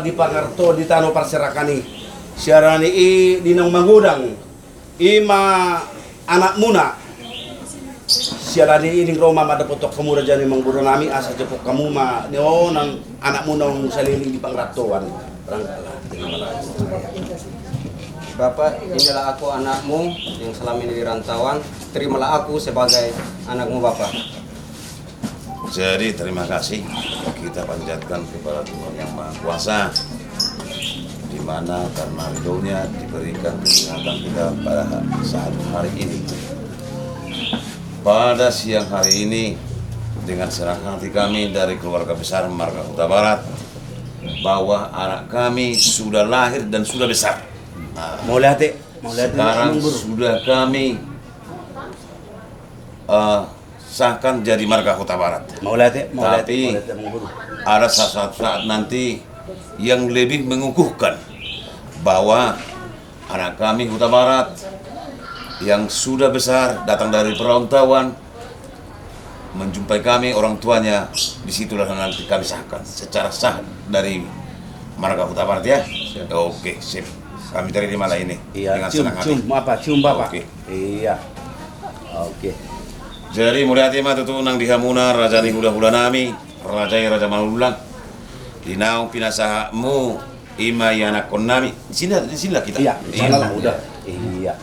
di pangarto di tano parserakani siarani dinang mangudang ima anak muna siarani ini Roma mada potok kamu rajani mangguru nami asa jepok kamu ma neo nang anak muna saliling di pangratoan rangkala Bapak, inilah aku anakmu yang selama ini di rantauan. Terimalah aku sebagai anakmu Bapak. Jadi terima kasih kita panjatkan kepada Tuhan Yang Maha Kuasa, di mana karena ridhonya diberikan kesehatan kita pada saat hari ini. Pada siang hari ini dengan senang hati kami dari keluarga besar Marga Huta Barat bahwa anak kami sudah lahir dan sudah besar. mau lihat Sekarang sudah kami sahkan jadi Marga Huta Barat. Tapi ada saat nanti yang lebih mengukuhkan bahwa anak kami Huta Barat yang sudah besar datang dari perantauan menjumpai kami orang tuanya, disitulah nanti kami sahkan secara sah dari Marga Huta Barat ya. Oke, sip. Kami terima lah ini dengan senang hati. Cium Bapak. Oke. Iya. Oke. Jadi mulia hati mah tutu nang dihamuna raja ni hula-hula nami, raja manulang. Dinau pinasahamu ima yana nami. Di sini lah kita. Iya, salah lah udah. Iya.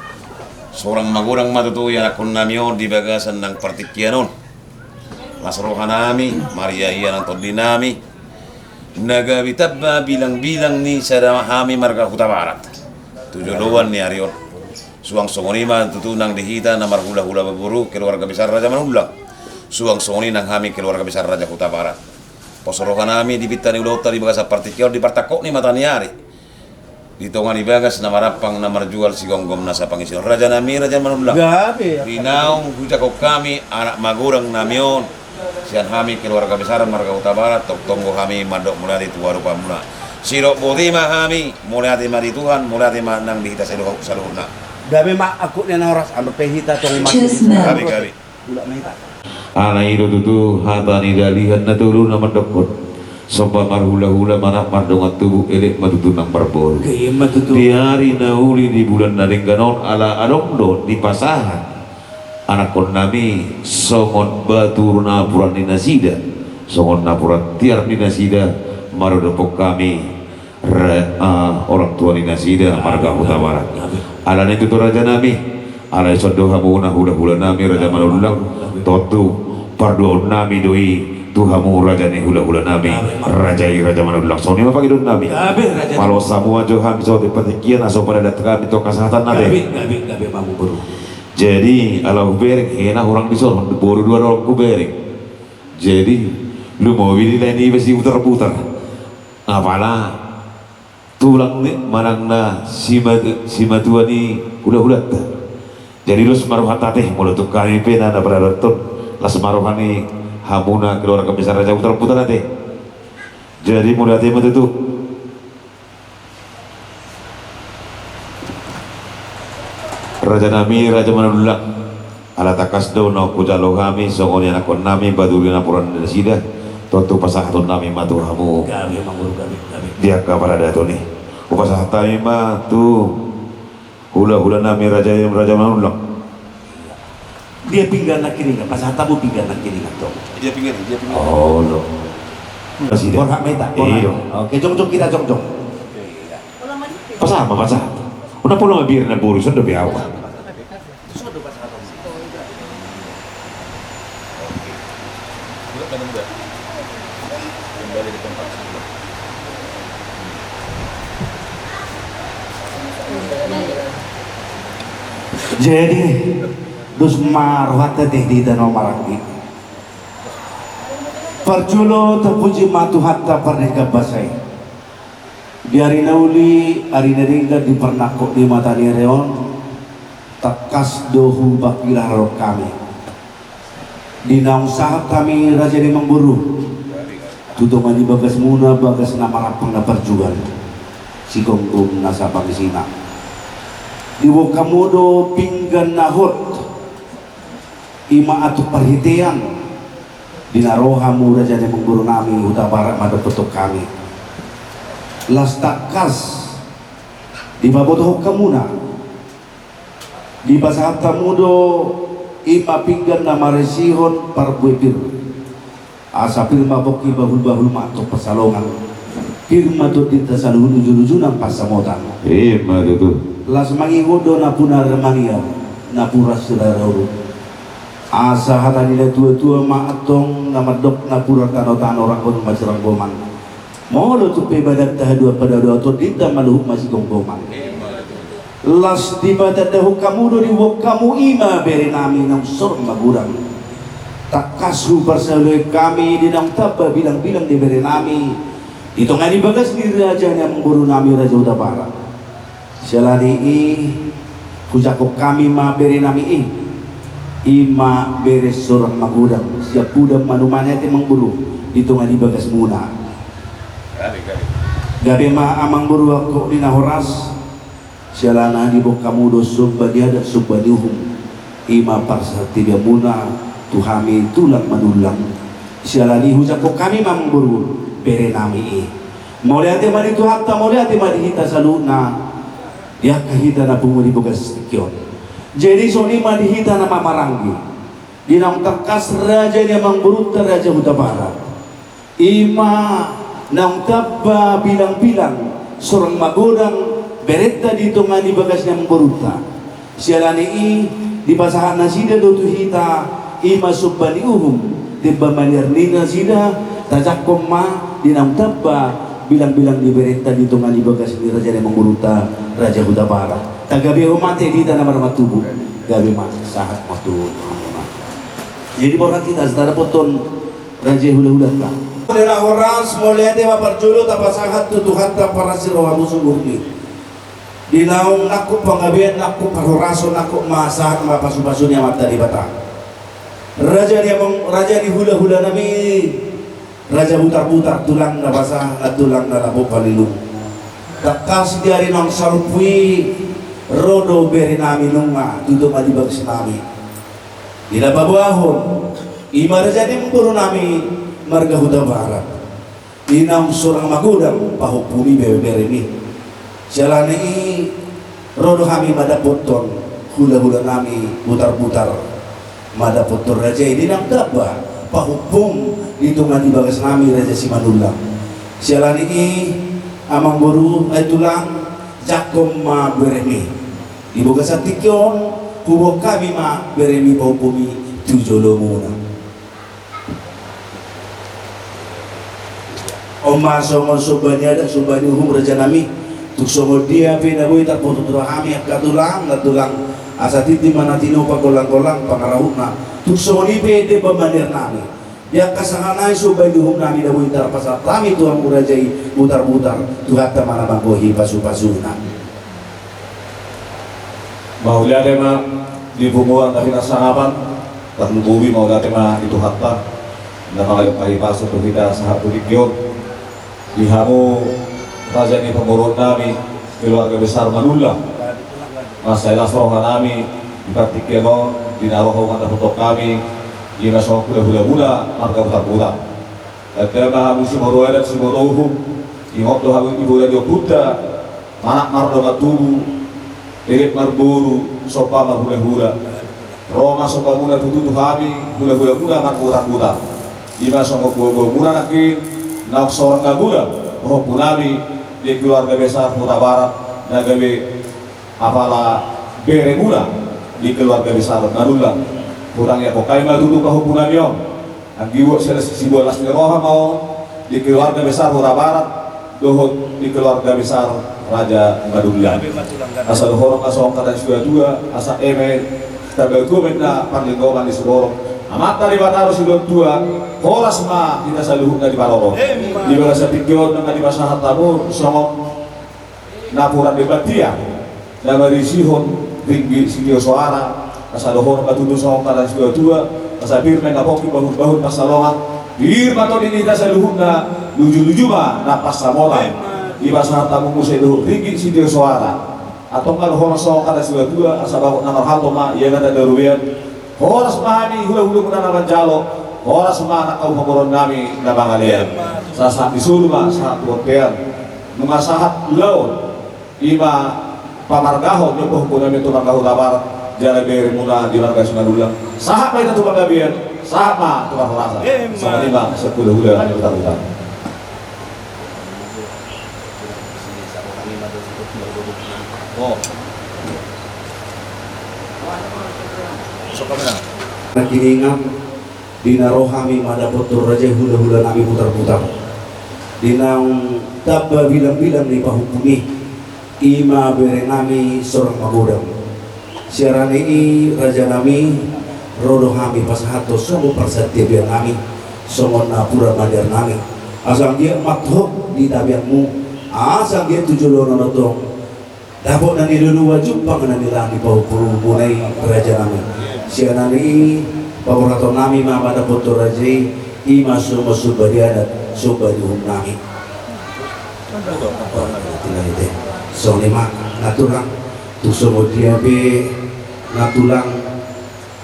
Seorang magurang mah tutu yana nami di bagasan nang partikianon. Mas rohanami, Maria iya nang todinami. Naga bitabba bilang-bilang ni sadamahami Marga Huta Barat. Tujuan ni Arion. Suang songonima tutu nang dihita namar hula-hula berburu keluarga besar Raja Manulang. Suang songoni nang hami keluarga besar Raja Huta Barat. Posorohan nami di bitani ulota di bagasa partikior di partakok ni mataniari. Di tongan di bagas namarapang namar jual si gonggom nasa pangision Raja nami Raja Manulang. Gabe. Rinaung hujakok kami anak magurang namion. Sian kami keluarga besar Marga Huta Barat tok tonggo kami mandok mulai tua rupa mula sirok bodima kami mulai hati mari Tuhan mulai hati nang dihita saluhurna Gabe mak aku nena horas ambe pehita tong mak. Kali Ulah mehita. Ana itu tutu hatani dalihan na turun na mandokot sompa marhula-hula manak mardongat tubuh elek matutu nang barbol Gaya matutu. di hari nauli di bulan Naringganon ala alongdo di pasahan anak kon nami songon batur napuran di nasida songon napuran tiar di nasida marodopok kami orang tua di nasida Marga Huta Barat ala itu tu raja nami ala sodoh hamu hula-hula nami Raja Manulang totu pardo nami doi tuhamu raja ni hula-hula nami Raja Manulang soni apa gitu nami kalau semua johan bisa dipetikian asal pada datang itu kesehatan nade Gabe mamu baru. jadi alau bereng enak orang di sana baru dua orang ku bereng jadi lu mau pilih ini pasti putar-putar apalah tulang nih manangna si matua ni udah jadi lu semaruhan tateh mulut tuh kami pena ada beradatun lah semaruhan ni hamuna keluarga besar Raja putar-putar nanti jadi mulai hati itu Raja nami Raja Manulang ala takas dono kujalo kami songoni anak nami baduri napuran dan sida totu pasahatun nami matu hamu Gabe mamu gabe. dia kabar ada nih upasahatan matu hula-hula nami Raja Manulang Dia pinggan nak kiri pas hatamu pinggan nak kiri tuh. dia pinggir oh lo masih Por hak meta. Iya. Oke, jom kita jom. pasah udah pulang biar na buru sudah biawa kembali di tempat semula. Jadi dus marwat teh di danau Marangi. Perjulo terpuji matu hatta perneka basai. Di hari nauli hari naringga di pernako di mata reon takas dohu bakilah roh kami. Di naung sahat kami raja di memburu. Tutungan di bagas muna bagas nama rapang na perjuan. Si gonggong nasa pangisina. Di Wokamodo pinggan nahot ima atu perhitian di naroha muda jadi mengguru nami Huta Barat mada petuk kami las takas di babotoh kamuna di basahat tamudo ima pinggan na maresihon parbuepir asa pirma boki bahul-bahul mato pasalongan pirma to tinta saluhun ujun-ujunan pasamotan Madu las mangihodo na punar mania na pura sirarauru asa hata nila tua-tua maatong na madok na pura tano-tano rakon masirang goman molo tu pebadat tahadua pada dua to tinta maluhuk masih gonggoman las di badat dahu kamu do di wok kamu ima beri nami nang sorong magurang tak kasu persalui kami di nang taba bilang-bilang di beri nami itu ngani bagas di raja yang mengguru nami raja utara selani pujakok kami ma beri nami ima beres sorong magurang siap budam manumannya te mengguru itu ngani bagas muna gabe ma amang buru ako di nahoras sialana di bok kamu dosum badiada subadiuhum ima parsa tiga muna tuhami tulang manulang sialani hujak ko kami mamburu bere nami mauliate mari tuhatta mauliate mari hita saluna dia kahita na pumuli bogas tikyon jadi soni mari hita na mamaranggi dinang terkas raja dia mamburu raja huta barat ima nang tabba bilang-bilang sorang magodang beretta dito nga di bagas niyang buruta sialani di basahan na sida do tuhita ima subbani uhum di bamanir ni na sida tajak koma di nang tabba bilang-bilang di beretta dito nga di bagas ni raja niyang buruta raja Huta Barat tagabi umate dita na maramatubo gabi sahat matu jadi orang kita setara poton raja hula-hula ka nila oras moliate maparjulo tapasahat tutuhan taparasiro hamusungurni dinaong naku pangabian naku parhoraso naku masahat mapasu-pasu niya mata di batang raja di hula-hula nami raja butar-butar tulang na basah at tulang na labo palilong takas diari ng sarupwi rodo beri nami nunga duduk madibags nami dinababahon ima raja di mpuro nami marga Huta Barat inang surang magudang pahupuni bebe-bere ni jalani rodo kami madapoton hula-hula nami putar-putar madapoton raja ini nang daba pahupung dito nga di bagas nami raja Simanulang jalani amang buru ay tulang jakom ma beremi di bogas atikyon kubo kami ma beremi pahupumi tujolo muna Oma songon subanya ada subanya hum raja nami tuk songo dia pinaboy tapo tutura kami katulang natulang asa titi manatino pagolang-golang pangarahuna tuk songo ni pede bamanir nami ya kasanganay subay duhum nami daboy tar pasat kami tuang urajay butar-butar tuhata mana magohi pasu-pasuna Mauliate ma di bumuan tapi nasangapan terlubuwi mauliate ma itu hatta na makayong to kita sa hatuligyon dihamu raja ni pemurut nami keluarga besar Manula masa ilasrohan nami dipartikeno dinarohongan na foto kami ginasong hula-hula marga buta-buta at kaya musim horuedat simotohum ingok do hagu ibu radio Buddha manak mardo matubu irit marburu sopa mahula-hula Roma sopa muna tututu kami hula-hula muna marbuta-buta ginasong hula-hula muna nakin nak seorang gagula bahwa punami di keluarga besar Huta Barat nagawi apala bere mula di keluarga besar Manula kurang ya pokai mah duduk bahwa punami om agiwo si bolas roha mau di keluarga besar Huta Barat dohot di keluarga besar Raja Manula asal horong asal kata dua asa kita bergumit na panlinggongan di Seborong amat dari bataro si tua horas ma kita saluhuk na di Baroro di bala sa tigyon na di basahat tamur somong napuran di Batia na marisihon ringgi si suara kasaluhon katudo somong kada si tua kasabir na poki bahut pasalongan bir maton ini kita saluhuk na luju-luju ma na pasamolan di basahat tamur musedo ringgi si suara atau kalau horas somong kada si tua asabakot na marhalto ma iya na daruyan horas mahani hula-hula muna naman jalo horas mahana kau pamoron nami na bangalian sa disuruh ma sa tuwakian mengasahat laut ima pamargahon yung puhukunan yung tumargaho tabar jala beri muna di marga sungadulang sahap pa ito tumargabian sahap ma tumarhorasa sa kanima sa kula-hula yung tarutan. Oh. So kami na. Nakiningam dinarohami madapot raja hula-hula nami putar-putar dinang tabba bilang-bilang ni pahupuni ima bere nami seorang magudang siarani i raja nami rodo kami pasahato somo persatya biar nami somon napura madar nami asal dia mathok di tabiatmu asal dia tujuh nonotong dapot nani dulu wajib panganan nila di pahupuru mulai raja nami siarani pagurato nami mamada putur raja ima somo subadiadat subadihum nami so lima natulang tusumo diabe natulang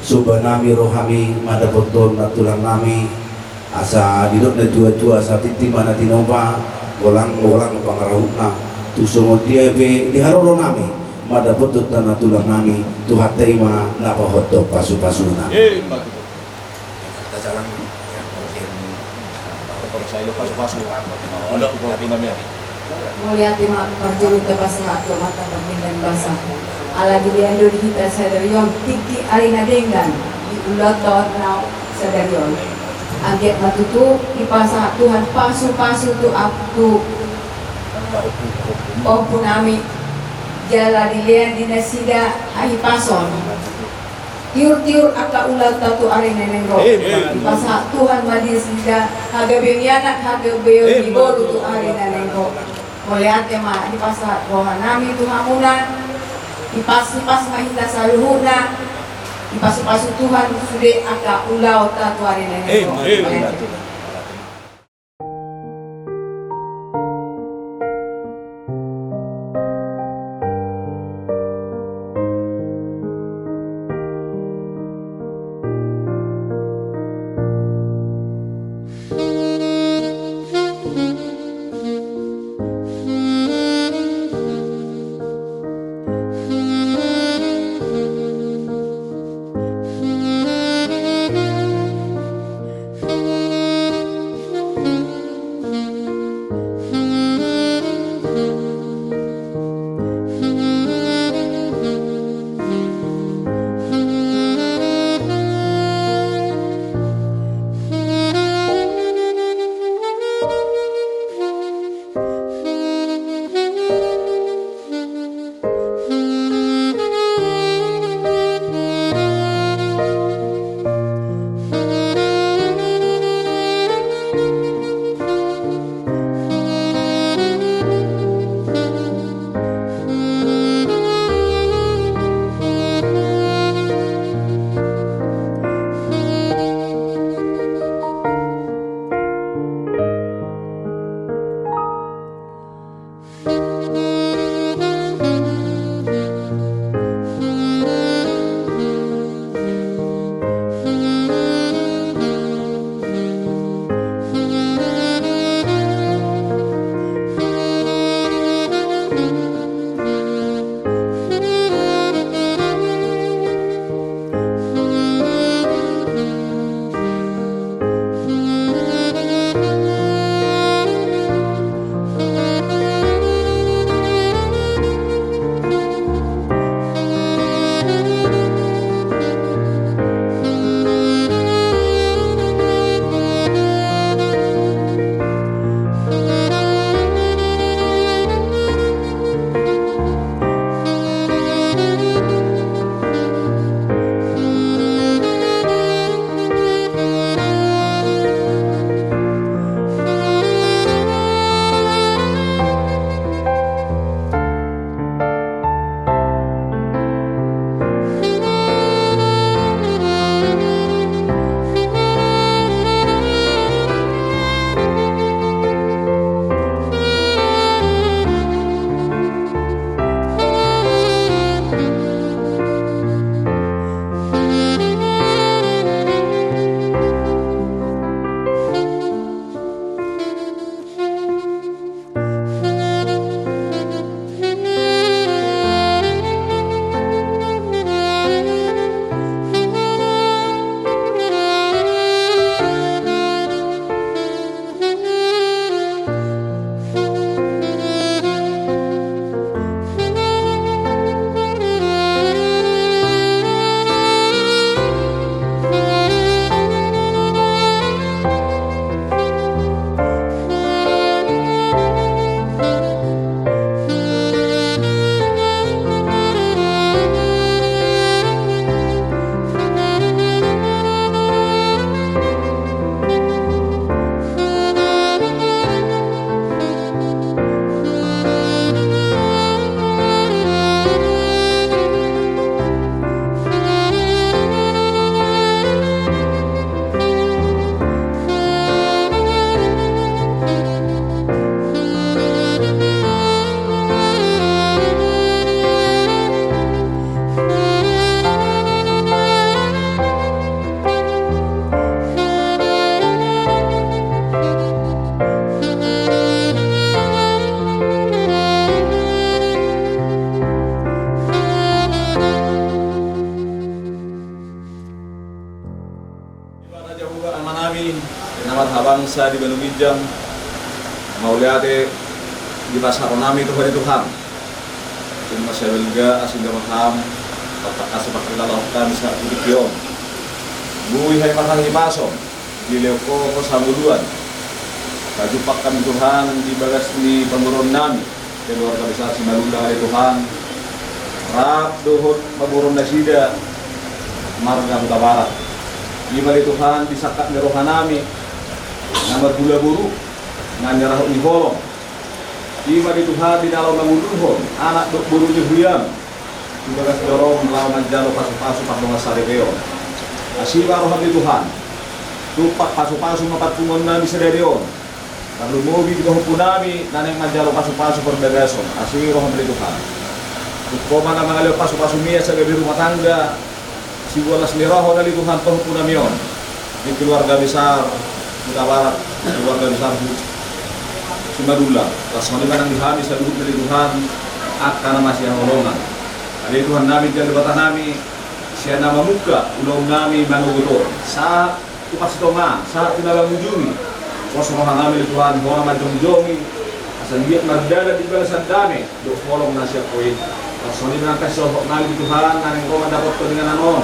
subanami rohami madapoton natulang nami asa didok na tua-tua sa titima na tinompa walang pangarahuna tusumo diabe diharoro nami madapoton na natulang nami tuhatay ma napahoto pasu-pasuna Mulia terima perjuru tepas satu mata dan basa. Ala diliando di kita sadarion tiki arina dengan di ulat tahun now sadarion. Angget matutu ipasa Tuhan pasu tu aku punami jala dilian dinasida ahi pason. Tiur-tiur aka ulat tatu arina nengro. Ipasa Tuhan madisida hagabengianak hagabeyo iboru tu arina nengro. Melihat tema di pasar rohanami Tuhamuna ipas mahita saluhuna ipas Tuhan sudah aka ulau tatuari nenek. Jauh aman namin, namat habang sa di Banubidjam, mauliate di pasar nami itu hari Tuhan. Cuma saya belga asin gamaham, patak asap kilalakan sa Udikyon. Buhi hai makahi pasom, di Leoko ko sa Buluan. Kajupak kami Tuhan di bagas ni pemurun nami, keluarga besar Simalula hari Tuhan. Rap dohot pemurun nasida, marga Huta Barat. Di bali Tuhan disakat ni rohanami, namar gula buru, nganyarah ni holong. Di bali Tuhan di dalam manguluhon, anak dok buru ni huyam. Di bagas dorong melawan jalo pasu-pasu pakungan saribeo. Asiba rohani Tuhan, tupak pasu-pasu mapatungon nami sedarion. Lalu mobil di hukunami, naneng manjalo pasu-pasu perbagason. Asiba rohani Tuhan. Tukoma na mga pasu-pasu miya sa gabi rumah tangga. Si walas niraho dari Tuhan penghukunamion di keluarga besar Huta Barat, keluarga besar Simalula. Rasanya manang dihami sa luhut dari Tuhan akan masih yang holongan. Dari Tuhan nami dan lebatan nami siya nama muka ulong nami manugutor sa tupas toma sa tinalang ujungi. Wasrohan nami di Tuhan hoa majong-jongi asal liat mardala di balasan dami do holong na siya koin. Rasanya manang kasohok nami di Tuhan naneng ko dapat ko dengan anon.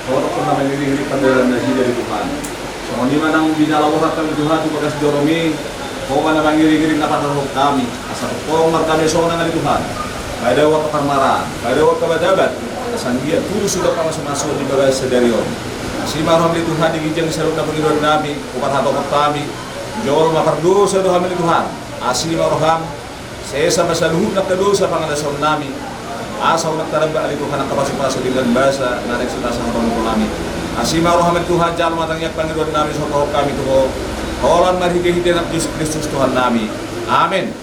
Kalau pernah mengiring pandaran nasi dari Tuhan. So di mana binalawahat kami Tuhan tu bagas joromi, kau mana mengiring dapat roh kami. Asal kau markami soalnya dari Tuhan. Pada waktu permaran, pada waktu kabadabat, asal dia turun sudah masuk di bagas sedarion. Si marham di Tuhan digijang seruk dapat hidup nabi, upat hato kami. Jol mapardo sa doa milik Tuhan. Asli marham, saya sama saluhut nak dosa pangadason nami. Asal nak taramba ali Tuhan ang kapasok-pasok dengan bahasa narik setasang pangungkol namin. Asima rohamet Tuhan jalan matangyak Panginoon namin sa kahok kami tuho. Kaulan marhigihiti ng Yesus Kristus Tuhan namin. Amen.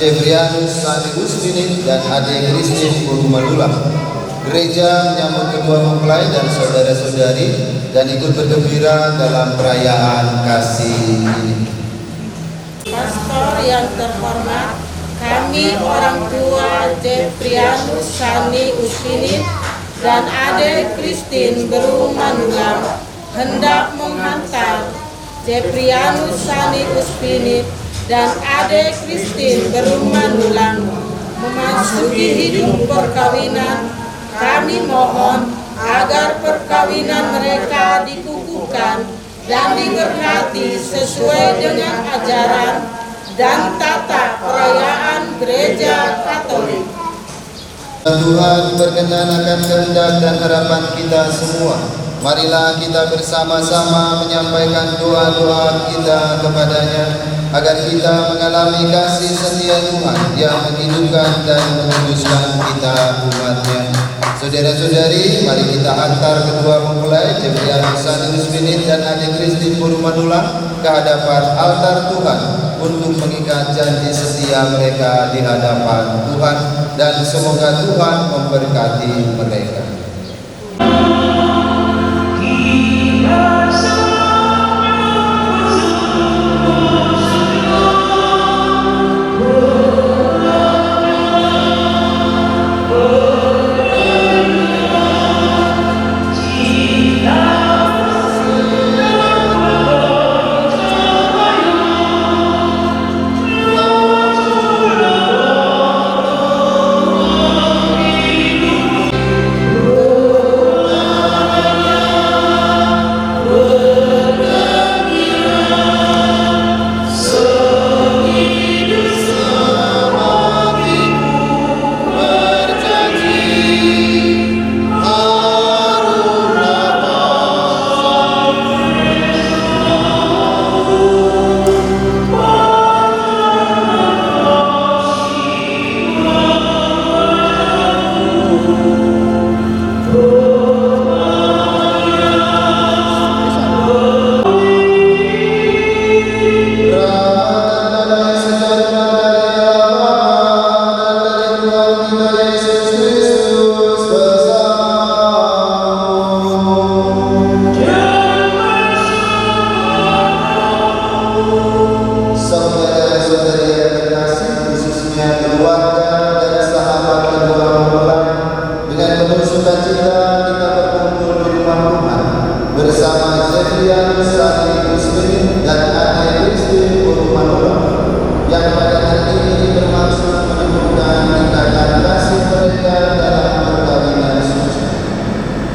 Jefrianus Sani Usmini dan Ade Kristin Purumalula. Gereja menyambut kedua mempelai dan saudara-saudari dan ikut bergembira dalam perayaan kasih ini. Pastor yang terhormat, kami orang tua Jefrianus Sani Usmini dan Ade Kristin Berumanulang hendak menghantar Jefrianus Sani Usmini dan Ade Kristin Berumanulang memasuki hidup perkawinan. Kami mohon agar perkawinan mereka dikukuhkan dan diberkati sesuai dengan ajaran dan tata perayaan Gereja Katolik. Tuhan berkenan akan kehendak dan harapan kita semua. Marilah kita bersama-sama menyampaikan doa-doa kita kepadanya agar kita mengalami kasih setia Tuhan yang menghidupkan dan menguduskan kita umatnya. Saudara-saudari, mari kita hantar kedua mempelai Jefrianus Sani Usminin dan adik Christine Purumanula ke hadapan altar Tuhan untuk mengikat janji setia mereka di hadapan Tuhan, dan semoga Tuhan memberkati mereka.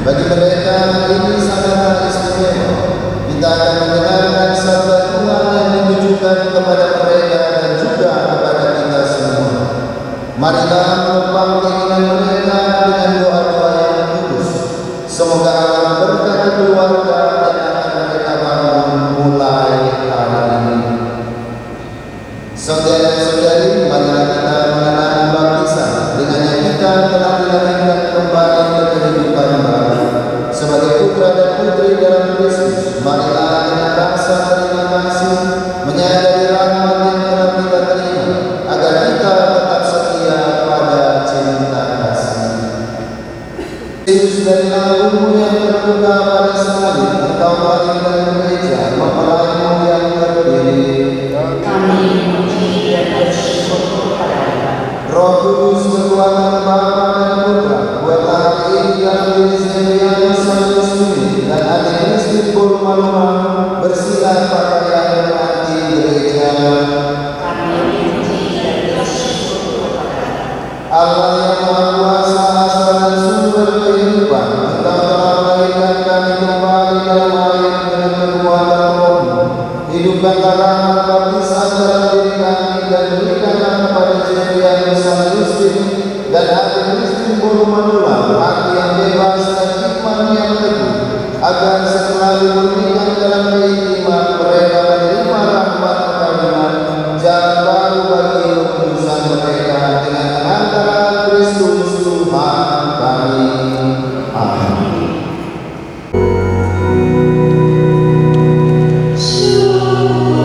Bagi mereka ini sangatlah istimewa. Kita akan mendengarkan sabda Tuhan yang ditujukan kepada mereka dan juga kepada kita semua. Marilah menopang keinginan mereka dengan doa-doa yang kudus. Semoga Allah memberkati keluarga yang akan mereka bangun mulai hari ini. Saudara-saudari, marilah kita mengenang baptisan dengan yang kita telah dilahirkan kembali ke kehidupan baru. Sebagai putra dan putri dalam Kristus, marilah dengan rasa terima kasih menyadari rahmat yang telah kita terima, agar kita tetap setia pada cinta kasih. Yesus, dari lambungmu yang terbuka pada salib, engkau melahirkan gereja, mempelaimu yang terdiri. Kami memuji dan bersyukur kepada-Nya. Roh Kudus kekuatan Bapa dan Putra, buatlah hari ini dalam diri Jefrianus Sani Usminin dan adik Christine Purumanula bersinar pakaian hati gereja. Kami memuji dan bersyukur kepada-Nya. Allah yang Maha Kuasa, asal dan sumber kehidupan, Engkau telah melahirkan kami kembali dalam air dengan kekuatan Roh-Mu. Hidupkanlah rahmat baptisan dalam diri kami dan berikanlah kepada Jefrianus Sani Usminin dan adik Christine Purumanula hati yang bebas dan iman yang teguh, agar setelah diberikan dalam keintiman mereka menerima rahmat perkawinan, jalan baru bagi urusan mereka dengan pengantaran Kristus Tuhan kami. Amin. Syukur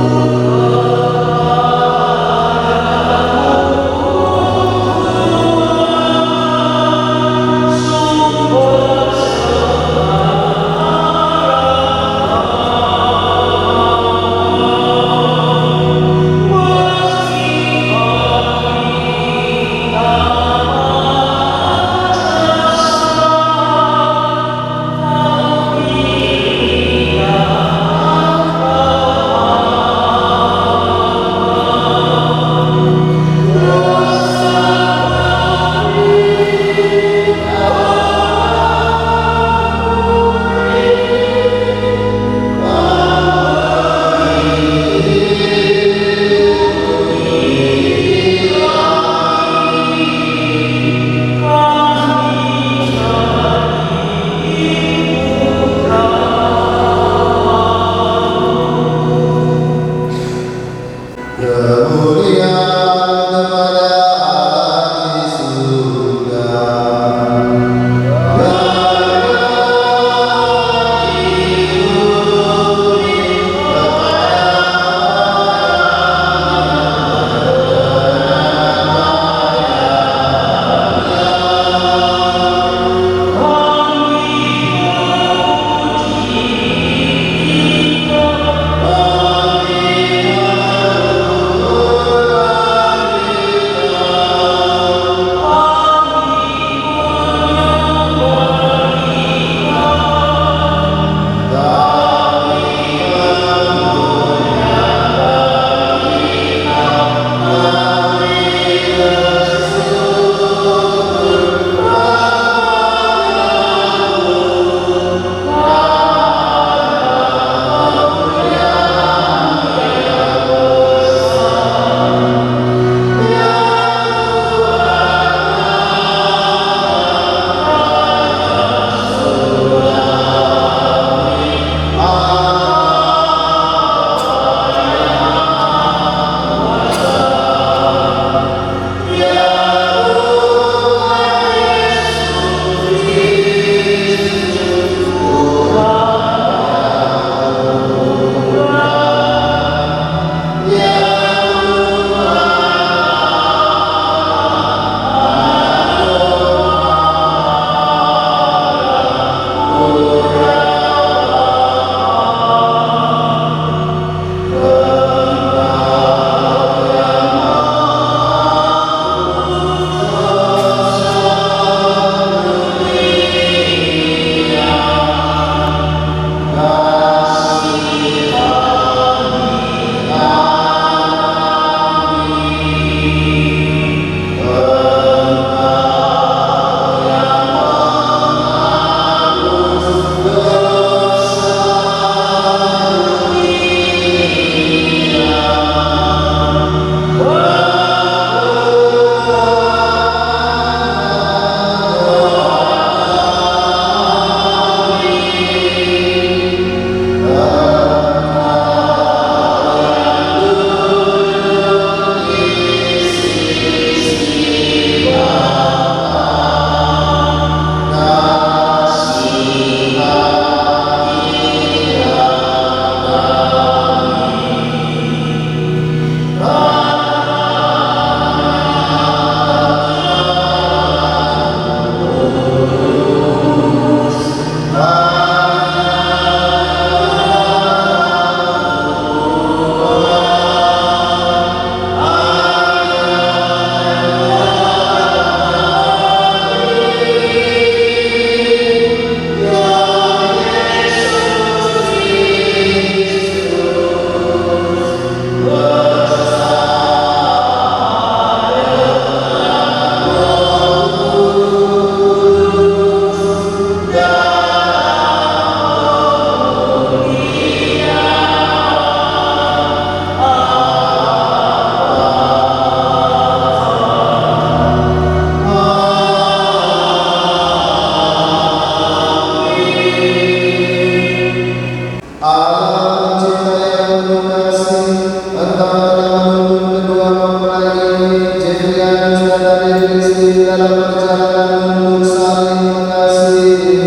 dan adik Kristi dalam perjalanan untuk saling mengasihi,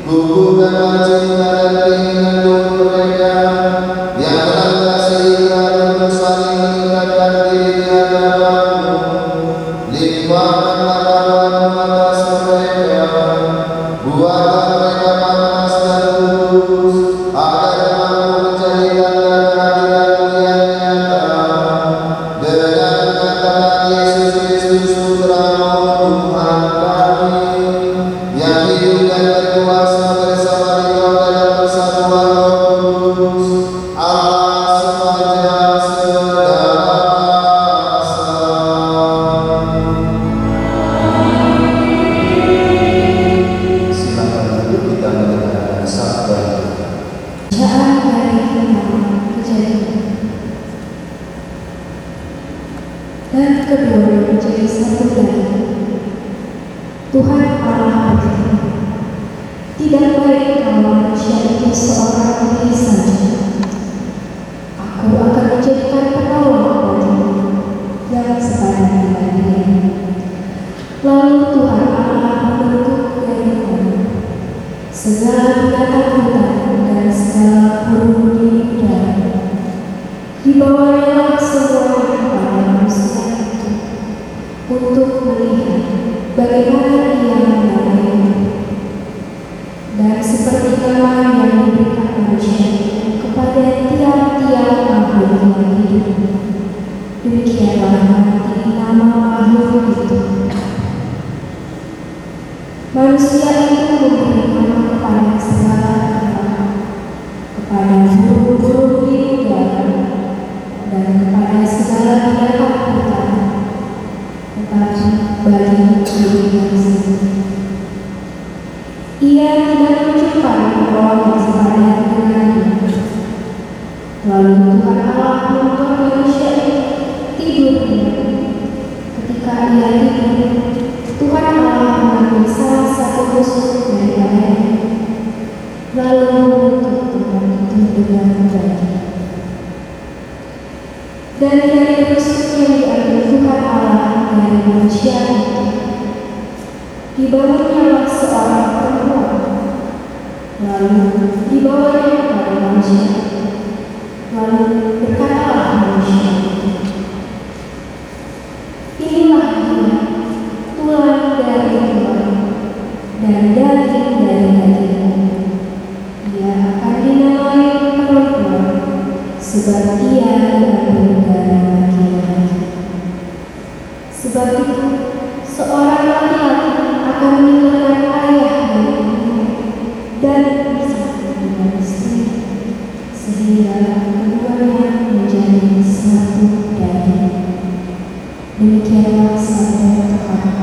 gugurkanlah cinta dan keinginan luhur mereka yang melangkah seiring untuk saling meningkatkan diri di hadapan-Mu. Limpahkanlah rahmat-Mu atas mereka, buatlah mereka panas dan kudus, agar mampu menjadi tanda kehadiran-Mu yang nyata. Dengan kedatangan Yesus Kristus Putra-Mu Tuhan kami, yang hidup dan berkuasa bersama di Kau dalam persatuan Roh Kudus, Allah Semaja segala masa. Silakan duduk, kita mendengarkan sabda. Bacaan dari Kitab Kejadian. Dan keduanya menjadi satu daging. Tuhan Allah berfirman, tidak baik kalau manusia itu seorang diri saja. Aku akan menjadikan penolong baginya yang sepadan dengan dia. Lalu Tuhan Allah membentuk dari tanah segala binatang hutan dan segala burung di udara. Dibawanya semuanya kepada manusia itu untuk melihat bagaimana ia menamainya. Dan seperti nama yang diberikan manusia itu kepada tiap-tiap makhluk yang hidup, demikianlah nanti nama makhluk itu. Manusia itu memberi nama kepada segala tempat, kepada burung-burung di udara, dan kepada segala binatang hutan, tetapi bagi dirinya sendiri ia tidak menjumpai orang yang sepadan dengannya. Lalu Tuhan Allah membuat manusia itu tidur. Ketika ia tidur, Tuhan Allah mengambil salah satu tusuk daripadanya, lalu menutup Tuhan itu dengan daging. Dan dari tusuk yang diambil Tuhan Allah dari manusia itu, dibawanya seorang perempuan, lalu dibawanya kepada manusia itu. Lalu berkatalah manusia itu, inilah dia, tulang dari tulang dan daging dari daging. Ia akan dinamai perempuan, sebab ia diambil dari laki-laki. Sebab itu seorang laki-laki akan meninggalkan ayah dan ibunya dan bersatu dengan istri, sehingga keduanya menjadi satu daging. Demikianlah sabda Tuhan.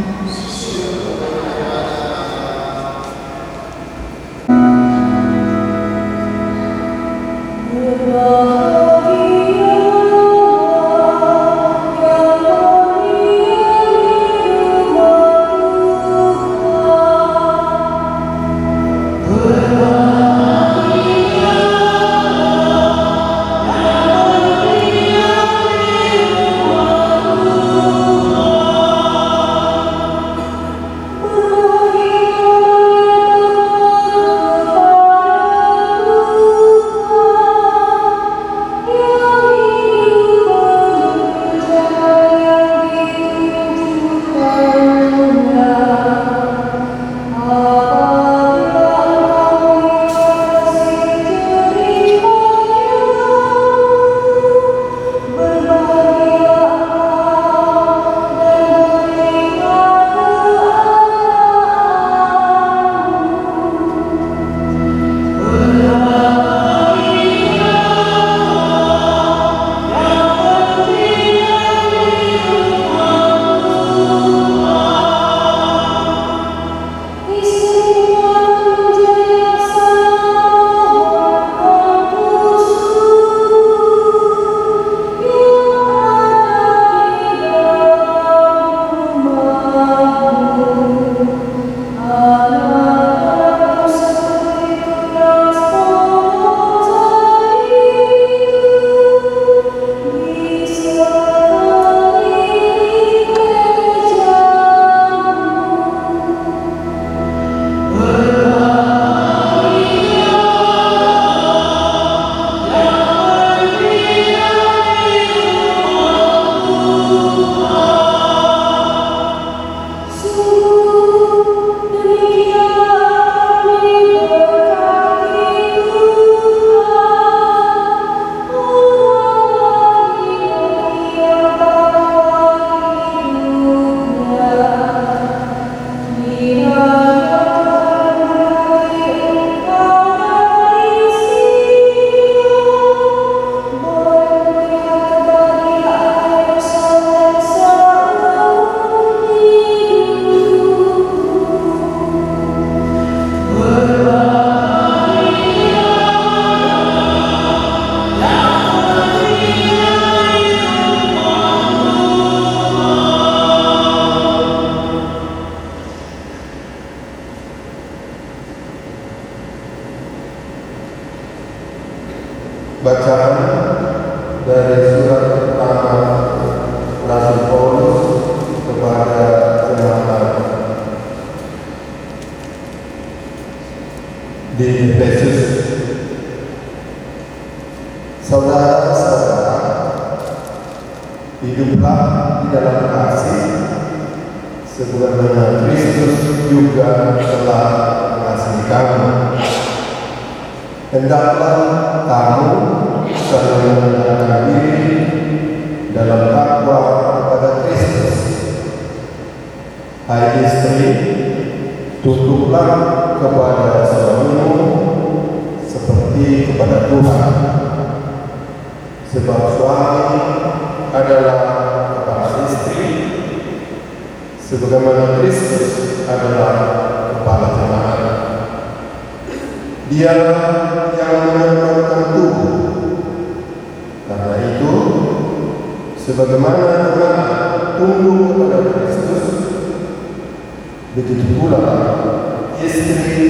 Efesus. Saudara-saudara, hiduplah di dalam kasih sebagaimana Kristus juga telah mengasihi kamu. Hendaklah kamu saling merendahkan diri dalam takwa kepada Kristus. Hai istri, tunduklah kepada suamimu seperti kepada Tuhan, sebab suami adalah kepala istri, sebagaimana Kristus adalah kepala jemaat. Dialah yang menyempurnakan tubuh. Karena itu, sebagaimana jemaat tunduk kepada Kristus, begitu pula istri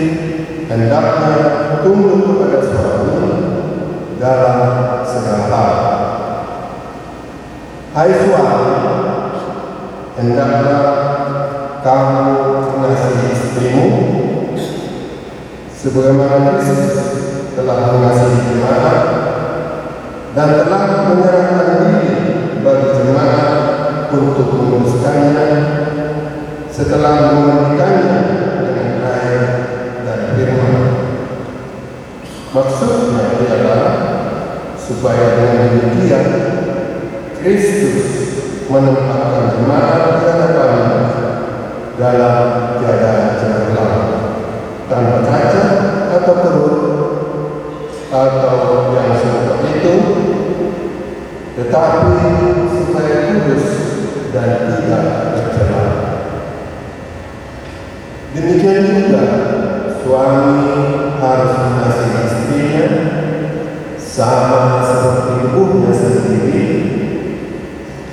hendaknya tunduk kepada suami dalam segala hal. Hai suami, hendaklah kamu mengasihi istrimu sebagaimana Kristus telah mengasihi jemaat dan telah menyerahkan diri bagi jemaat untuk menguruskannya setelah memandikannya dengan air dan firman. Maksudnya adalah supaya dengan demikian Kristus menempatkan jemaat di hadapannya dalam keadaan cemerlang, tanpa cacat atau kerut atau yang seperti itu, tetapi supaya kudus dan tidak tercela. Demikian juga suami harus mengasihi istrinya sama seperti tubuhnya sendiri.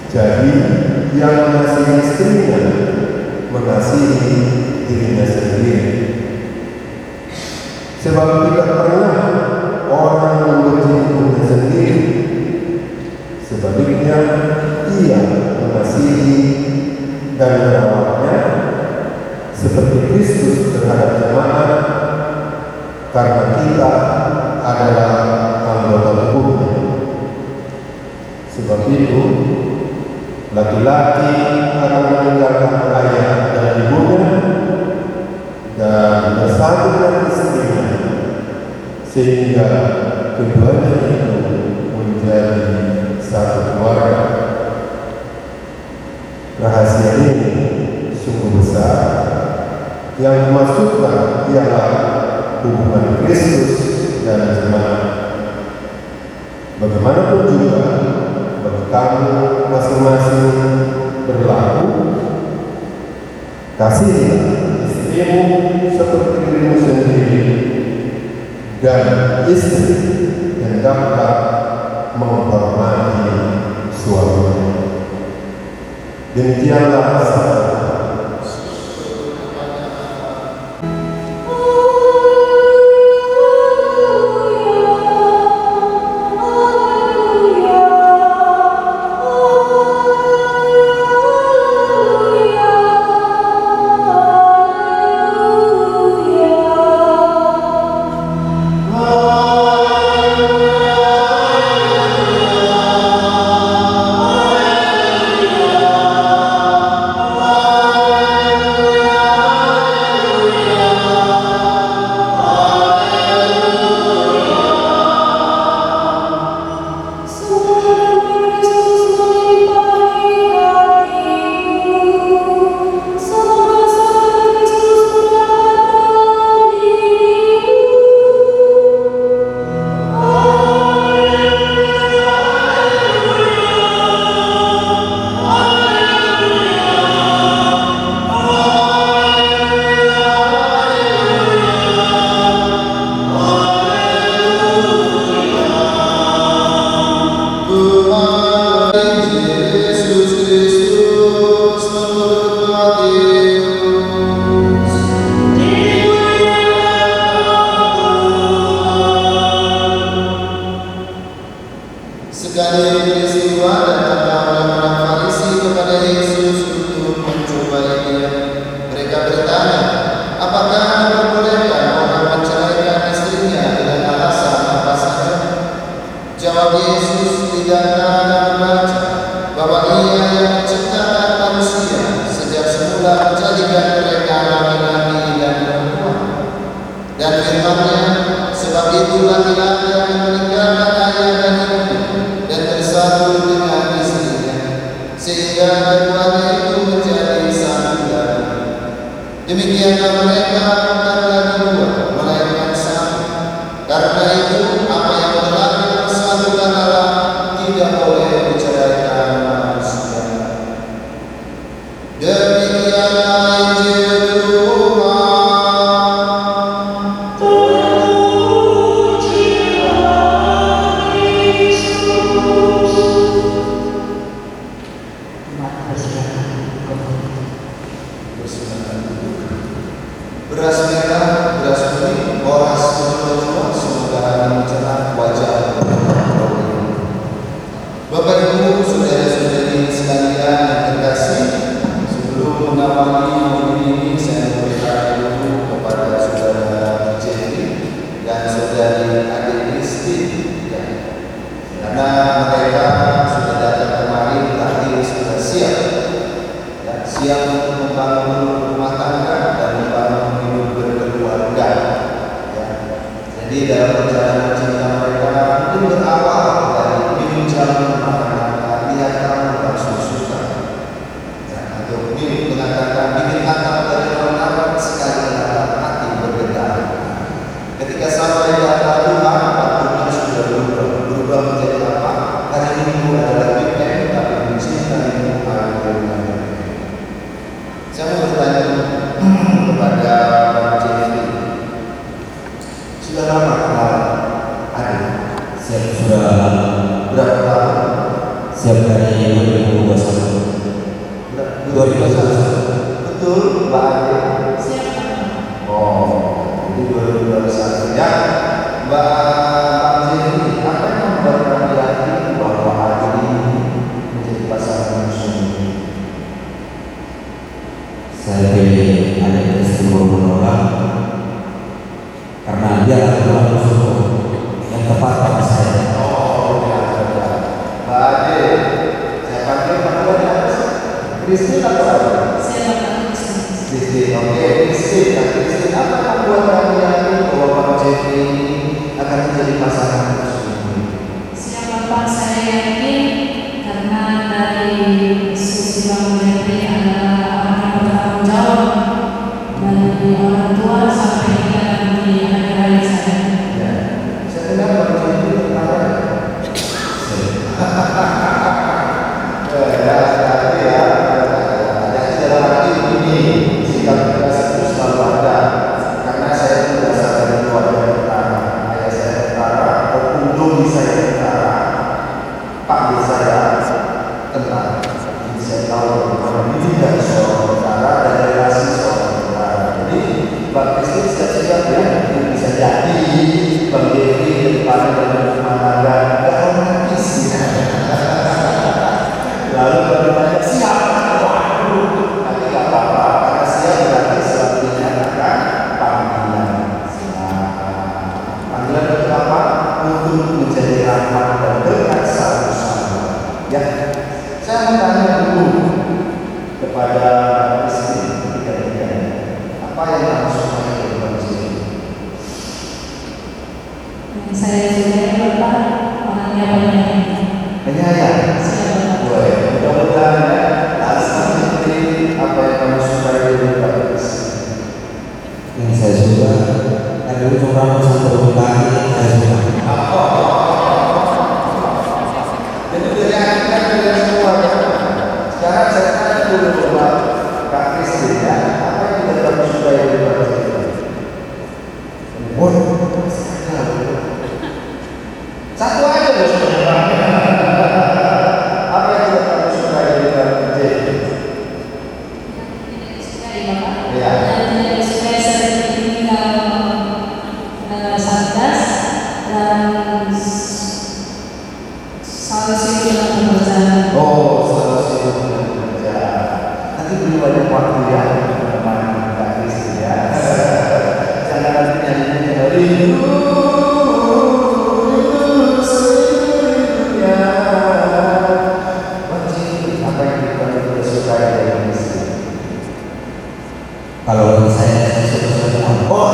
Jadi yang mengasihi istrinya mengasihi dirinya sendiri. Sebab tidak pernah orang membenci tubuhnya sendiri. Sebaliknya ia mengasihi dan merawatnya seperti Kristus terhadap jemaat, karena kita adalah anggota tubuhnya. Sebab itu, laki-laki akan meninggalkan ayah dan ibunya dan bersatu dengan istrinya, sehingga keduanya itu menjadi satu keluarga. Rahasia ini sungguh besar, yang dimaksudkan ialah hubungan Kristus dan jemaat. Bagaimanapun juga bagi kamu masing-masing berlaku, kasihilah istrimu seperti dirimu sendiri, dan istri hendaklah menghormati suaminya. Demikianlah sahabat. Apakah diperbolehkan orang menceraikan istrinya telah menjadikan mereka laki-laki dan perempuan. Dan firman-Nya, sebab itu laki-laki akan meninggalkan ayah dan ibunya dan bersatu dengan istrinya, sehingga keduanya itu menjadi satu daging. Demikianlah mereka bukan lagi dua, melainkan satu. Karena itu apa yang telah dipersatukan Allah tidak boleh diceraikan manusia. Demikianlah Injil Tuhan. Beras merah, beras kuning, oras menjual, semoga hari mencerah wajah. Bapak Ibu, saudara-saudari sekalian yang terkasih, sebelum mengawali momen ini saya memberikan dulu kepada saudara Jerry dan saudari Ade Kristi, ya. Karena mereka sudah datang kemari tadi sudah siap, ya, siap untuk membangun rumah tangga dan membangun hidup berkeluarga. Ya. Jadi dalam perjalanan cinta mereka itu berawal dari minum jamu makan lihat kamu langsung suka. Ya, atau ini mengatakan bikin atap dari orang sekali atap hati bergetar. Ketika sampai di atap Tuhan, waktunya sudah berubah menjadi apa? Hari Minggu adalah weekend, tapi mencintaimu hari dengan. Saya mau bertanya kepada Pak Jeffrey, sudah lama kenal Ade? Saya sudah Berapa tahun? siap dari 2021. 2021. Betul, Mbak Ade? Oh, jadi 2021 ya. Mbak Jeffrey, apa yang membuat Anda yakin bahwa Ade ini menjadi pasangan sungguh? Saya pilih adik istri menolak karena dia adalah musuh yang tepat pada saya. Oh, ya. Mbak Ade, saya panggil panggilan di atas. Kristi atau Ade? Kristi, oke. Kristi, apa yang membuat kamu yakin bahwa Pak Jeffrey ini akan menjadi pasangan sungguh? Siapa saya yakin karena dari sisi Bang Jeffrey adalah orang yang bertanggung jawab dari orang tua sampai dia nanti adik-adik saya. Ya, saya dengar Pak Jeffrey terkenal. Ya, tapi ya, yang dalam arti ini sikap tegas itu selalu ada. Karena saya itu berasal dari keluarga tentara. Ayah saya tentara, Opung saya tentara, Pak D saya tentara. Jadi saya tahu bagaimana dididik seorang tentara dan relasi seorang tentara. Jadi Pak Kristi siap-siap ya, mungkin bisa jadi Bang Devi daripada dalam rumah tangga nggak romantis. Lalu bertanya siapa? Waduh, tapi nggak apa-apa karena siap berarti selalu dinyatakan panggilan. Panggilan itu apa? Untuk menjadi rahmat dan berkat satu sama. Ya, saya mau tanya dulu kepada istri ketika apa yang kamu suka dari istri? Saya juga Bapak orangnya penyayang. Penyayang. Boleh. Mudah-mudahan ya. Asal seperti apa yang kamu suka dari Bapak istri? Yang saya suka dari ujung rambut sampai ujung kaki saya suka. Jadi diyakinkan dengan semua ya. Sekarang saya tanya dulu buat Kak Kristi ya. Apa yang tidak kamu suka dari Bapak istri? Satu aja loh sebenarnya. Apa yang tidak kamu suka dari Bapak istri? Ya. Dan tidak disukai seperti tinggal satgas dan selalu sibuk dalam pekerjaan. Oh, selalu sibuk dengan bekerja. Nanti beri banyak waktu ya teman-teman Kak Kristi ya. Jangan nanti nyanyi rindu. Apa yang kita suka dari istri? Kalau bagi saya sudah semua. Oh,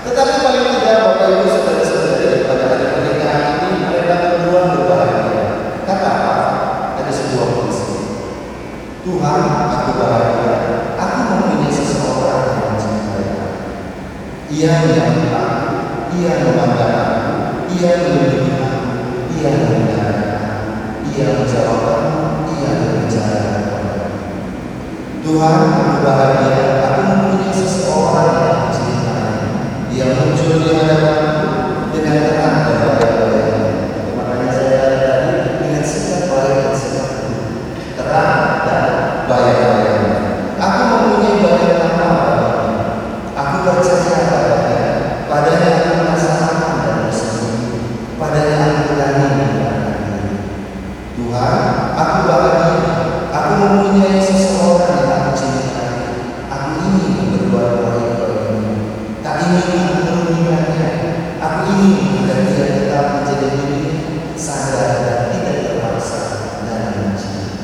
Tetapi paling tidak Bapak Ibu saudara-saudari, pada hari pernikahan ini mereka berdua berbahagia. Karena apa? Ada sebuah prinsip. Tuhan, aku bahagia. Aku mempunyai seseorang yang mencintai aku. Ia menyambut aku, ia memandang aku, ia melindungi aku, ia memelihara aku, ia menjawab aku, ia berbicara kepada aku. Tuhan, aku bahagia. Aku mempunyai seseorang yang mencintai. Dia muncul di hadapanku dengan terang dan baik-baik. Makanya saya tadi dengan sikap baik dan sikap buruk, terang dan baik-baik. Aku mempunyai banyak nama baginya. Aku percaya padanya. Padanya aku merasa aman dan bersembunyi. Padanya aku berani menjalankan diri. Tuhan, aku bahagia. Aku mempunyai seseorang yang aku cintai. Aku ingin berbuat baik baginya. Tak ingin merugikannya. Aku ingin agar dia tetap menjadi dirinya, sadar dan tidak terpaksa dalam mencintai.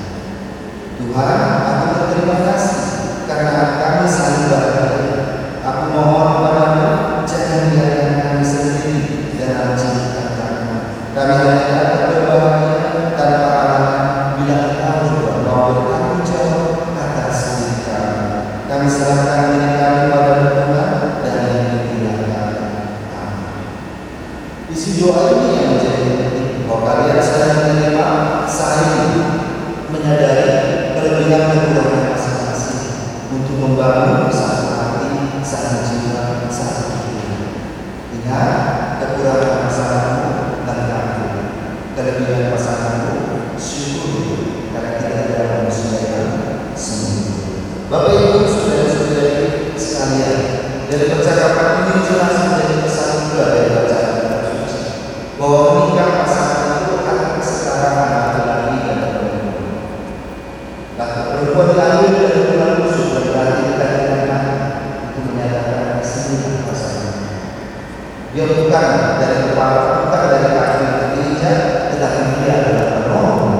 Tuhan, aku berterima kasih karena kami saling bahagia. Aku mohon padamu, jangan biarkan kami sendiri dalam cinta kami. Kami hanya dapat berbahagia tanpa halangan bila Engkau juga mau bertanggung jawab atas diri kami. Kami serahkan diri kami pada Tuhan dan dipimpin kami. Amin. Isi doa ini yang menjadi penting bahwa kalian sedang menerima saling menyadari kelebihan kekurangan masing-masing untuk membangun satu hati, satu jiwa, satu pikiran. Ingat, kekurangan pasanganmu tentangmu, kelebihan pasanganmu syukur karena tidak ada manusia yang sempurna. Bapak Ibu saudara-saudari sekalian, dari percakapan ini jelas menjadi pesan juga dari bacaan kitab suci bahwa menikah pasangan itu akan kesetaraan laki-laki dan perempuan. Perempuan diambil dari bulan khusus dan berarti dikatakan untuk menyatakan kesembuhan pasangan. Dia bukan dari kepala, bukan dari kaki ke gereja, tetapi dia adalah penolong.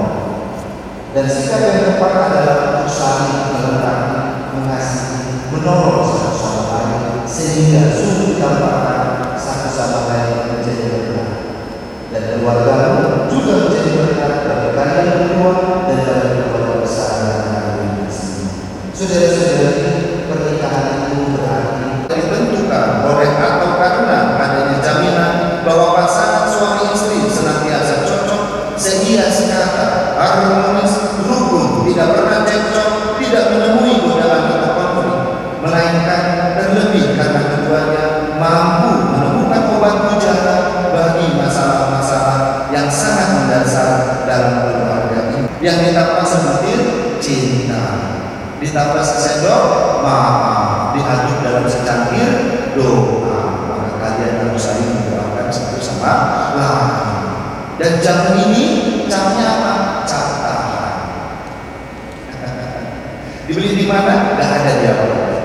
Dan sikap yang tepat adalah untuk saling melengkapi, mengasihi, menolong satu sama lain, sehingga sungguh ditambahkan satu sama lain menjadi berkat. Dan keluarga juga menjadi berkat bagi kalian berdua dan bagi keluarga besar yang kalian sendiri. Saudara-saudari, pernikahan itu berarti ditentukan oleh atau karena adanya jaminan bahwa pasangan suami istri senantiasa cocok, sedia sekata, harmonis, rukun, tidak pernah cekcok, tidak menemui godaan atau konflik, melainkan terlebih karena keduanya mampu menemukan obat mujara bagi masalah-masalah yang sangat mendasar dalam keluarga ini. Yang ditambah sebutir cinta, ditambah sesendok maaf, diaduk dalam secangkir doa. Maka kalian harus saling mendoakan satu sama lain. Dan jam ini camnya apa? Cap tahan. Dibeli di mana? Gak ada jawaban.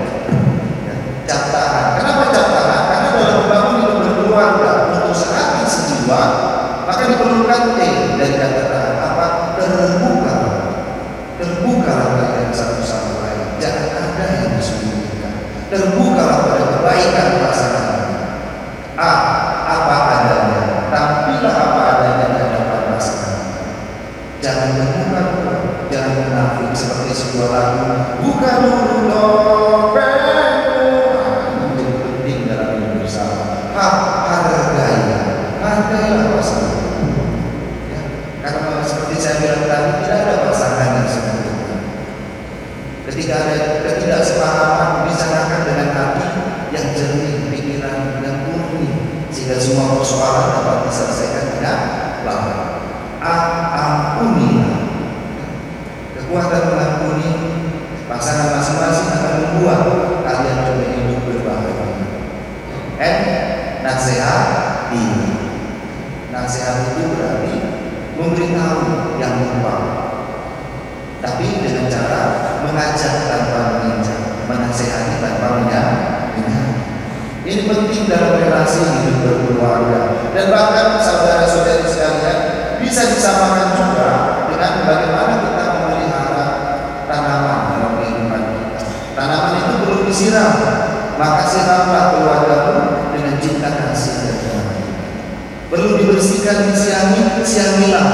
Cap tahan. Kenapa cap tahan? Karena dalam membangun hidup berkeluarga untuk sehati sejiwa, maka diperlukan dari kata tahan apa? Terbuka. Terbukalah kalian satu sama lain. Jangan ada yang disembunyikan. Terbukalah pada kebaikan pasangan. Apa adanya. Tampillah apa adanya di hadapan pasangan. Jangan terbuka, jangan munafik seperti sebuah lagu. Buka dulu topengmu. Ini penting dalam hidup bersama. Hargailah pasangan. Ya, karena seperti saya bilang tadi, tidak ada pasangan yang sempurna. Ketika ada ketidaksepahaman, bicarakan dengan hati yang jernih, pikiran yang murni, sehingga semua persoalan dapat diselesaikan dengan baik. Ampunilah. Kekuatan mengampuni pasangan masing-masing akan membuat kalian juga hidup berbahagia. Nasihat ini. Nasihat itu berarti memberitahu yang lupa, tapi dengan cara mengajak tanpa menginjak, menasehati tanpa menyakiti. Ini penting dalam relasi hidup berkeluarga, dan bahkan saudara-saudari sekalian bisa disamakan juga dengan bagaimana kita memelihara tanaman dalam kehidupan kita. Tanaman itu perlu disiram, maka siramlah keluargamu dengan cinta kasih dan damai. Perlu dibersihkan, siangilah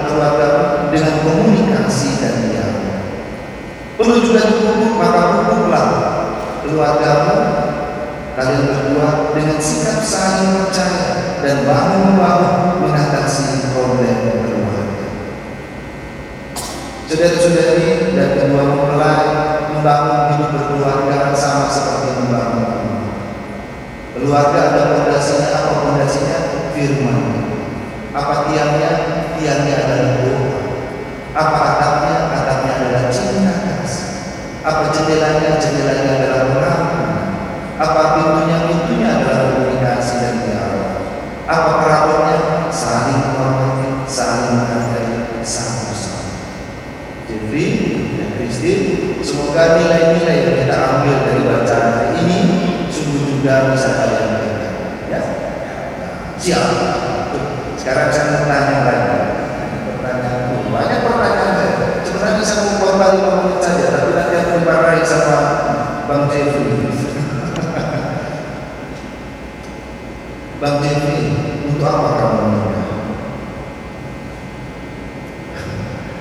keluargamu dengan komunikasi dan dialog. Perlu juga dipupuk, maka pupuklah keluargamu, kalian berdua, dengan sikap saling percaya dan bahu-membahu mengatasi problem keluarga. Saudara-saudari dan kedua mempelai, membangun hidup berkeluarga sama seperti membangun rumah. Keluarga ada fondasinya. Apa fondasinya? Firman. Apa tiangnya? Tiangnya adalah doa. Apa atapnya? Atapnya adalah cinta kasih. Apa jendelanya? Jendelanya adalah pengakuan. Apa pintunya? Pintunya adalah komunikasi dan dialog. Apa perabotnya? Saling menghormati, saling menghargai satu sama. Jeffrey dan Christine, semoga nilai-nilai yang kita ambil dari bacaan hari ini sungguh juga bisa kalian pegang. Ya, siap. Sekarang saya mau tanya lagi. Pertanyaan, banyak pertanyaan saya. Sebenarnya saya mau buat 5 menit saja, tapi nanti aku dimarahi sama Bang Jeffrey. Bang Jeffrey, untuk apa kamu menikah?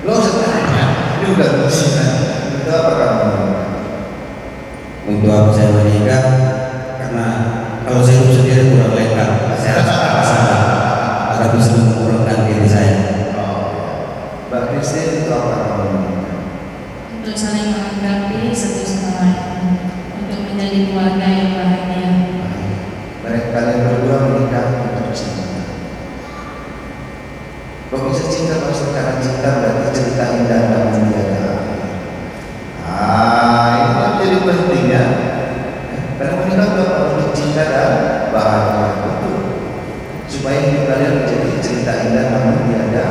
Lo usah tanya, ini udah bersihkan. Untuk apa kamu menikah? Untuk apa saya menikah? Karena kalau saya hidup sendiri kurang lengkap, saya harus pasangan agar bisa mengurangkan diri saya. Mbak Christine, untuk apa kamu menikah? Untuk saling melengkapi satu sama lain, untuk menjadi keluarga yang bahagia. Mereka kalian berdua menikah untuk cinta. Kok bisa cinta? Kalau karena cinta berarti cerita indah dan menjaga. Ini jadi penting ya. Karena menikah untuk cinta dan bahagia, betul. Supaya hidup kalian menjadi cerita indah namun tiada.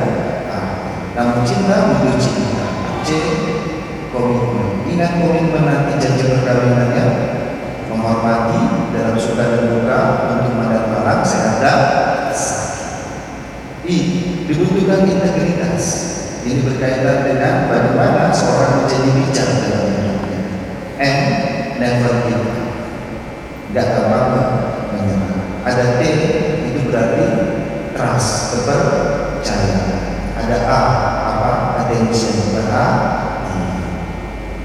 Namun cinta butuh cinta. Komitmen. Ingat komitmen nanti janji perkawinannya. Menghormati dalam suka dan duka, untuk madan malam, sehat dan sakit. Dibutuhkan integritas. Ini berkaitan dengan bagaimana seorang menjadi bijak dalam hidupnya. Never give up. Gak gampang menyerah. Ada T, itu berarti trust, percaya. Ada A, apa? Attention, berhati.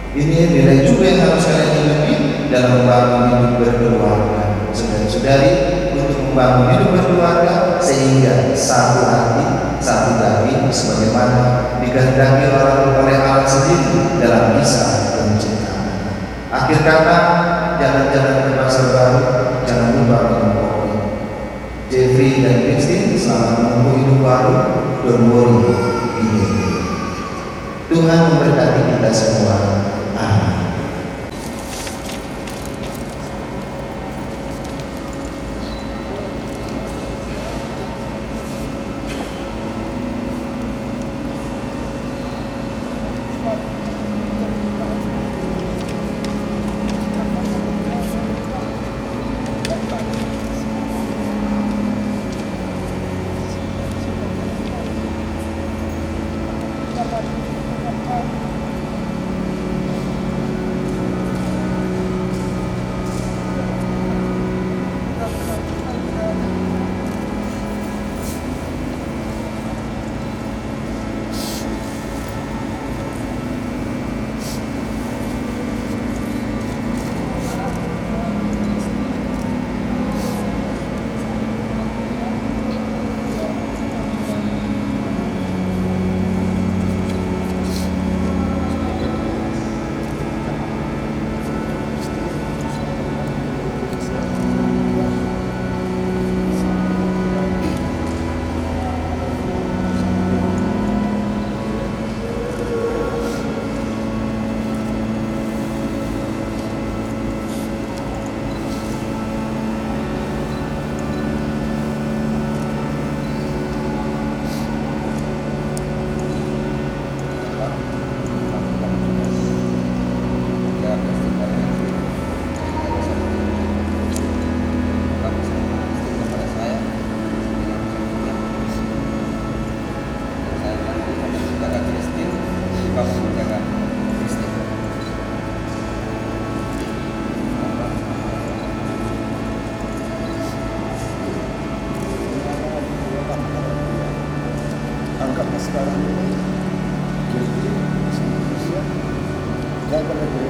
Ini nilai juga yang harus kalian hidupi dalam membangun hidup berkeluarga. Saudari-saudari, untuk membangun hidup berkeluarga sehingga satu hati, satu daging, sebagaimana dikehendaki oleh Allah sendiri dalam kisah penciptaan. Akhir kata, jalan-jalan ke masa baru, jangan lupa minum kopi. Jeffrey dan Christine, selamat menempuh hidup baru. Don't worry, Tuhan memberkati kita semua. Amin. sekarang ini jadi Indonesia jaga negeri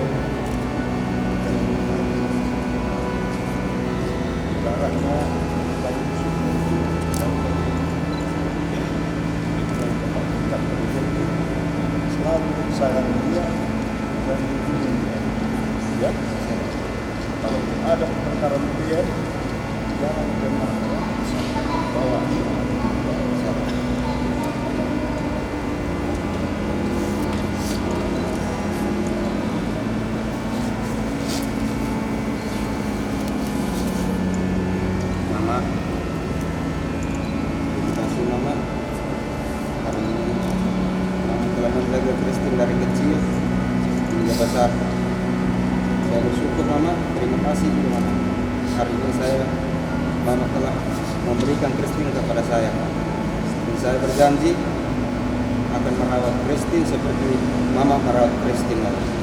darahnya dari suku sampai selalu sayang dia dan lindungi dia, ya. Kalau ada perkara dia jangan pernah bawa Mama, terima kasih Mama. Hari ini Mama telah menjaga Kristin dari kecil hingga besar. Saya bersyukur Mama, terima kasih Mama. Hari ini Mama telah memberikan Kristin kepada saya. Dan saya berjanji akan merawat Kristin seperti Mama merawat Kristin Mama.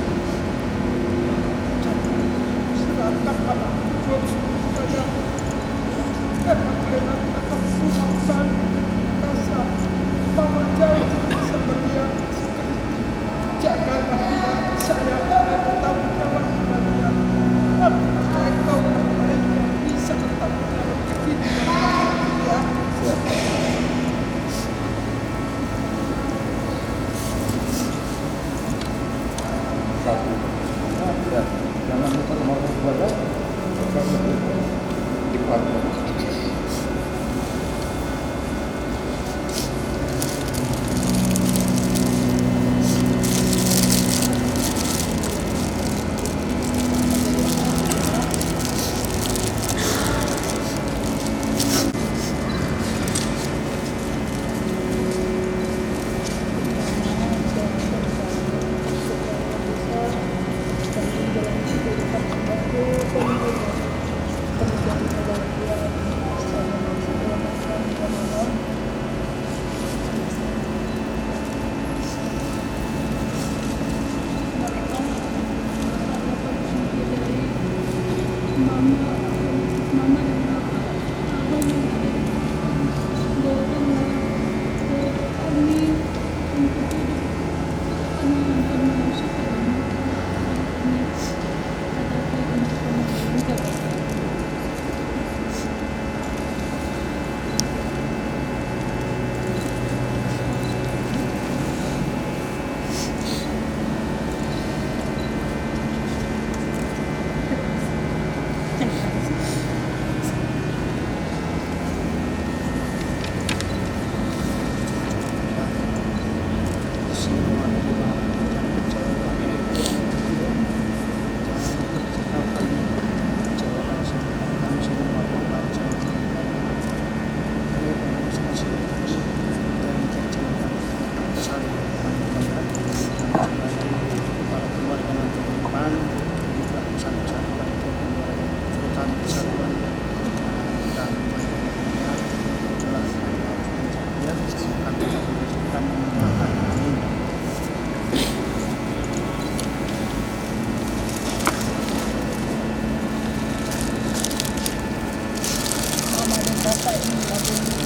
jangan lupa nomor keluarga di keluarga. Bapak ini